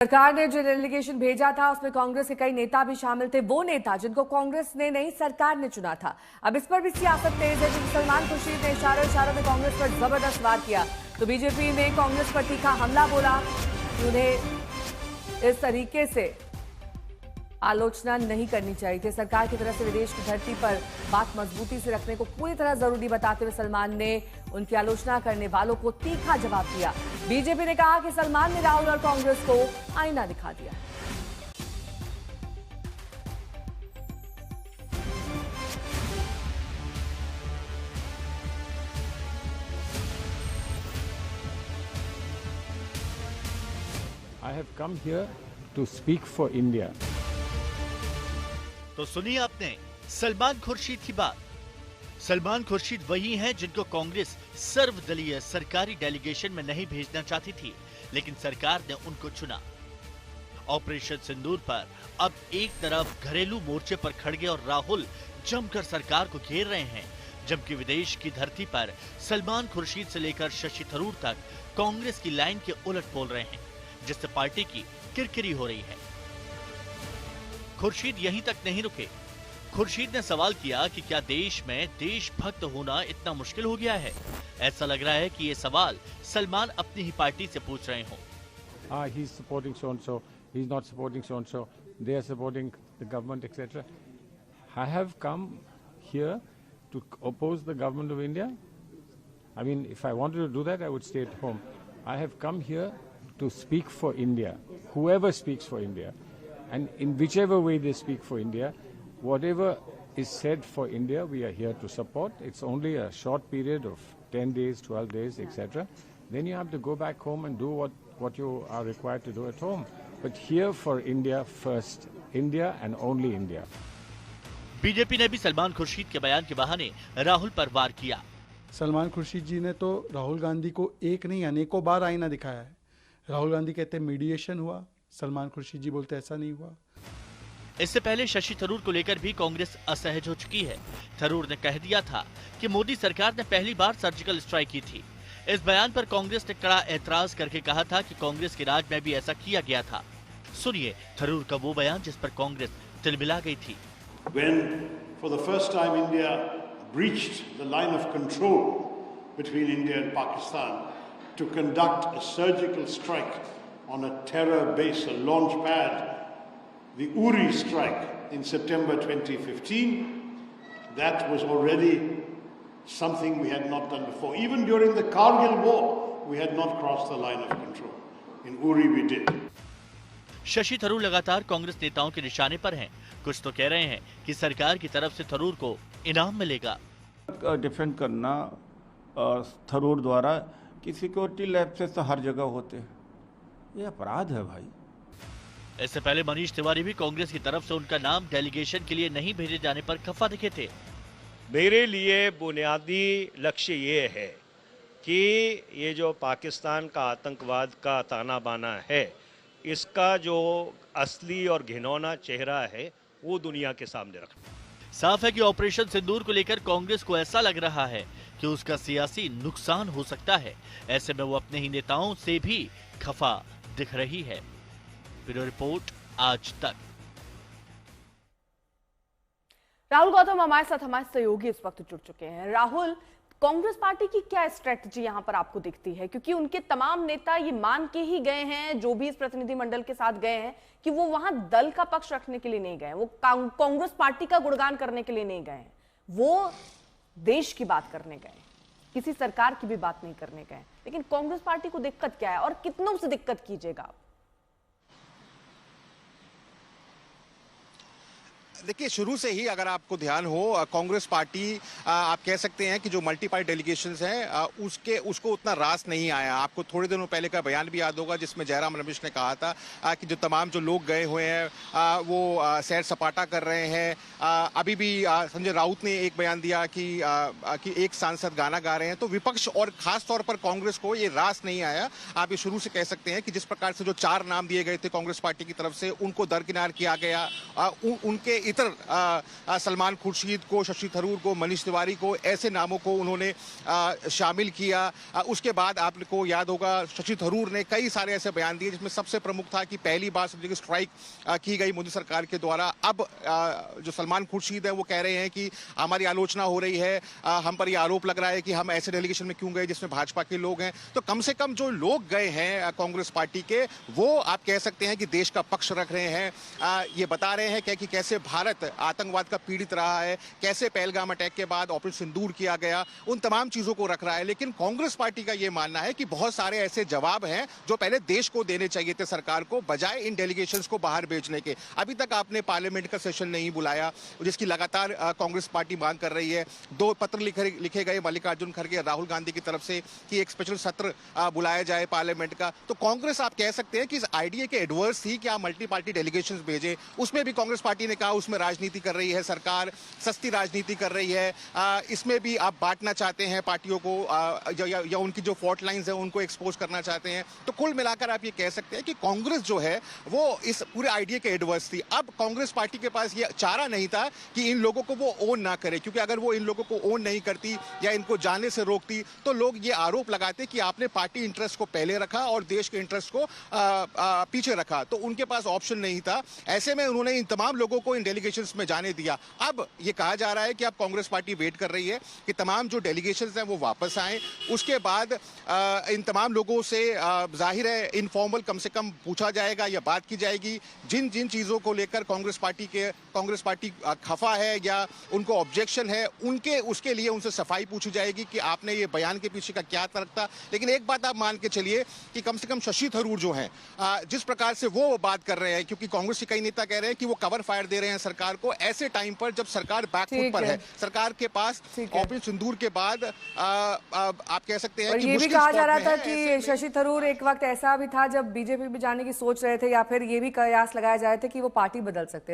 सरकार ने जो डेलीगेशन भेजा था उसमें कांग्रेस के कई नेता भी शामिल थे। वो नेता जिनको कांग्रेस ने नहीं सरकार ने चुना था। अब इस पर भी सियासत तेज है, क्योंकि सलमान खुर्शीद ने इशारों में कांग्रेस पर जबरदस्त वार किया। तो बीजेपी ने कांग्रेस पर तीखा हमला बोला कि उन्हें इस तरीके से आलोचना नहीं करनी चाहिए थी। सरकार की तरफ से विदेश की धरती पर बात मजबूती से रखने को पूरी तरह जरूरी बताते हुए सलमान ने उनकी आलोचना करने वालों को तीखा जवाब दिया। बीजेपी ने कहा कि सलमान ने राहुल और कांग्रेस को आईना दिखा दिया। I have come here to speak for India. तो सुनिए आपने सलमान खुर्शीद की बात। सलमान खुर्शीद वही हैं जिनको कांग्रेस सर्वदलीय सरकारी डेलीगेशन में नहीं भेजना चाहती थी, लेकिन सरकार ने उनको चुना। ऑपरेशन सिंदूर पर अब एक तरफ घरेलू मोर्चे पर खड़गे और राहुल जमकर सरकार को घेर रहे हैं, जबकि विदेश की धरती पर सलमान खुर्शीद से लेकर शशि थरूर तक कांग्रेस की लाइन के उलट बोल रहे हैं, जिससे पार्टी की किरकिरी हो रही है। खुर्शीद यहीं तक नहीं रुके। खुर्शीद ने सवाल किया कि क्या देश में देशभक्त होना इतना मुश्किल हो गया है। ऐसा लग रहा है कि ये सवाल सलमान अपनी ही पार्टी से पूछ रहे हों। He is supporting so and so, he is not supporting so and so, they are supporting the government, etc. I have come here to oppose the government of India. I mean, if I wanted to do that, I would stay at home. I have come here to speak for India, whoever speaks for India. And in whichever way they speak for India, whatever is said for India, we are here to support. It's only a short period of 10 days, 12 days, etc. Then you have to go back home and do what you are required to do at home. But here for India first, India and only India. BJP ने भी सलमान खुर्शीद के बयान के बहाने राहुल पर वार किया। सलमान खुर्शीद जी ने तो राहुल गांधी को एक नहीं अनेकों बार आईना दिखाया है। राहुल गांधी कहते मीडिएशन हुआ, सलमान खुर्शीद जी बोलते ऐसा नहीं हुआ। इससे पहले शशि थरूर को लेकर भी कांग्रेस असहज हो चुकी है। थरूर ने कह दिया था कि मोदी सरकार ने पहली बार सर्जिकल स्ट्राइक की थी। इस बयान पर कांग्रेस ने कड़ा एतराज करके कहा था कि कांग्रेस के राज में भी ऐसा किया गया था। सुनिए थरूर का वो बयान जिस पर कांग्रेस तिलमिला गई थी। When for the first time India breached the line of control between India and Pakistan to conduct a surgical strike on a terror base, a launch pad, the Uri strike in September 2015, that was already something we had not done before. Even during the Kargil war, we had not crossed the line of control. In Uri we did. Shashi Tharoor लगातार कांग्रेस नेताओं के निशाने पर हैं। कुछ तो कह रहे हैं कि सरकार की तरफ से थरूर को इनाम मिलेगा। डिफेंड करना थरूर द्वारा कि सिक्योरिटी लैप्सेस तो हर जगह होते हैं, ये अपराध है भाई। इससे पहले मनीष तिवारी भी कांग्रेस की तरफ से उनका नाम डेलीगेशन के लिए नहीं भेजे जाने पर खफा दिखे थे। मेरे लिए बुनियादी लक्ष्य ये है कि ये जो पाकिस्तान का आतंकवाद का ताना बाना है, इसका जो असली और घिनौना चेहरा है वो दुनिया के सामने रखना। साफ है कि ऑपरेशन सिंदूर को लेकर कांग्रेस को ऐसा लग रहा है कि उसका सियासी नुकसान हो सकता है। ऐसे में वो अपने ही नेताओं से भी खफा दिख रही है। ब्यूरो रिपोर्ट आज तक। राहुल गौतम हमारे साथ हमारे सहयोगी इस वक्त जुड़ चुके हैं। राहुल, कांग्रेस पार्टी की क्या स्ट्रेटजी यहां पर आपको दिखती है? क्योंकि उनके तमाम नेता ये मान के ही गए हैं, जो भी इस प्रतिनिधिमंडल के साथ गए हैं, कि वो वहां दल का पक्ष रखने के लिए नहीं गए, वो कांग्रेस पार्टी का गुणगान करने के लिए नहीं गए, वो देश की बात करने गए, किसी सरकार की भी बात नहीं करने गए। लेकिन कांग्रेस पार्टी को दिक्कत क्या है और कितनों से दिक्कत कीजिएगा आप? देखिए, शुरू से ही अगर आपको ध्यान हो, कांग्रेस पार्टी आप कह सकते हैं कि जो मल्टी पार्टी डेलीगेशंस हैं उसको उतना रास नहीं आया। आपको थोड़े दिनों पहले का बयान भी याद होगा जिसमें जयराम रमेश ने कहा था कि जो तमाम जो लोग गए हुए हैं वो सैर सपाटा कर रहे हैं। अभी भी संजय राउत ने एक बयान दिया कि एक सांसद गाना गा रहे हैं। तो विपक्ष और खास तौर पर कांग्रेस को ये रास नहीं आया। आप ये शुरू से कह सकते हैं कि जिस प्रकार से जो 4 नाम दिए गए थे कांग्रेस पार्टी की तरफ से, उनको दरकिनार किया गया। उनके इतर सलमान खुर्शीद को, शशि थरूर को, मनीष तिवारी को, ऐसे नामों को उन्होंने शामिल किया। उसके बाद आपको याद होगा शशि थरूर ने कई सारे ऐसे बयान दिए जिसमें सबसे प्रमुख था कि पहली बार सब जगह स्ट्राइक की गई मोदी सरकार के द्वारा। अब जो सलमान खुर्शीद है वो कह रहे हैं कि हमारी आलोचना हो रही है, हम पर यह आरोप लग रहा है कि हम ऐसे डेलीगेशन में क्यों गए जिसमें भाजपा के लोग हैं। तो कम से कम जो लोग गए हैं कांग्रेस पार्टी के, वो आप कह सकते हैं कि देश का पक्ष रख रहे हैं। ये बता रहे हैं कि कैसे भारत आतंकवाद का पीड़ित रहा है, कैसे पहलगाम अटैक के बाद ऑपरेशन सिंदूर किया गया, उन तमाम चीजों को रख रहा है। लेकिन कांग्रेस पार्टी का यह मानना है कि बहुत सारे ऐसे जवाब हैं जो पहले देश को देने चाहिए थे सरकार को, बजाय इन डेलीगेशंस को बाहर भेजने के। अभी तक आपने पार्लियामेंट का सेशन नहीं बुलाया, जिसकी लगातार कांग्रेस पार्टी मांग कर रही है। 2 पत्र लिखे गए मल्लिकार्जुन खड़गे, राहुल गांधी की तरफ से कि एक स्पेशल सत्र बुलाया जाए पार्लियामेंट का। तो कांग्रेस आप कह सकते हैं कि इस आइडिया के एडवर्स थी कि आप मल्टी पार्टी डेलीगेशंस भेजे। उसमें भी कांग्रेस पार्टी ने कहा उसमें राजनीति कर रही है सरकार, सस्ती राजनीति कर रही है। इसमें भी आप बांटना चाहते हैं पार्टियों को, या उनकी जो फॉल्ट लाइंस है उनको एक्सपोज करना चाहते हैं। तो कुल मिलाकर आप ये कह सकते हैं कि कांग्रेस जो है वो इस पूरे आइडिया के एडवर्स थी। अब कांग्रेस पार्टी के पास ये चारा नहीं था कि इन लोगों को वो ओन ना करे, क्योंकि अगर वो इन लोगों को ओन नहीं करती या इनको जाने से रोकती तो लोग ये आरोप लगाते कि आपने पार्टी इंटरेस्ट को पहले रखा और देश के इंटरेस्ट को पीछे रखा। तो उनके पास ऑप्शन नहीं था। ऐसे में उन्होंने इन तमाम लोगों को इन डेलीगेशंस में जाने दिया। अब ये कहा जा रहा है कि अब कांग्रेस पार्टी वेट कर रही है कि तमाम जो डेलीगेशंस हैं वो वापस आए। उसके बाद इन तमाम लोगों से जाहिर है इनफॉर्मल कम से कम पूछा जाएगा या बात की जाएगी। जिन जिन चीज़ों को लेकर कांग्रेस पार्टी खफा है या उनको ऑब्जेक्शन है, उसके लिए उनसे सफाई पूछी जाएगी कि आपने ये बयान के पीछे का क्या तर्क था। लेकिन एक बात आप मान के चलिए कि कम से कम शशि थरूर जो हैं, जिस प्रकार से वो बात कर रहे हैं, क्योंकि कांग्रेस के कई नेता कह रहे हैं कि वो कवर फायर दे रहे हैं सरकार को ऐसे टाइम पर जब सरकार बैकफुट पर है। सरकार के पास ऑपरेशन सिंदूर के बाद आप कह सकते हैं कि ये भी कहा जा रहा था कि शशि थरूर एक वक्त ऐसा भी था जब बीजेपी में जाने की सोच रहे थे, या फिर ये भी कयास लगाया जा रहा था कि वो पार्टी बदल सकते हैं।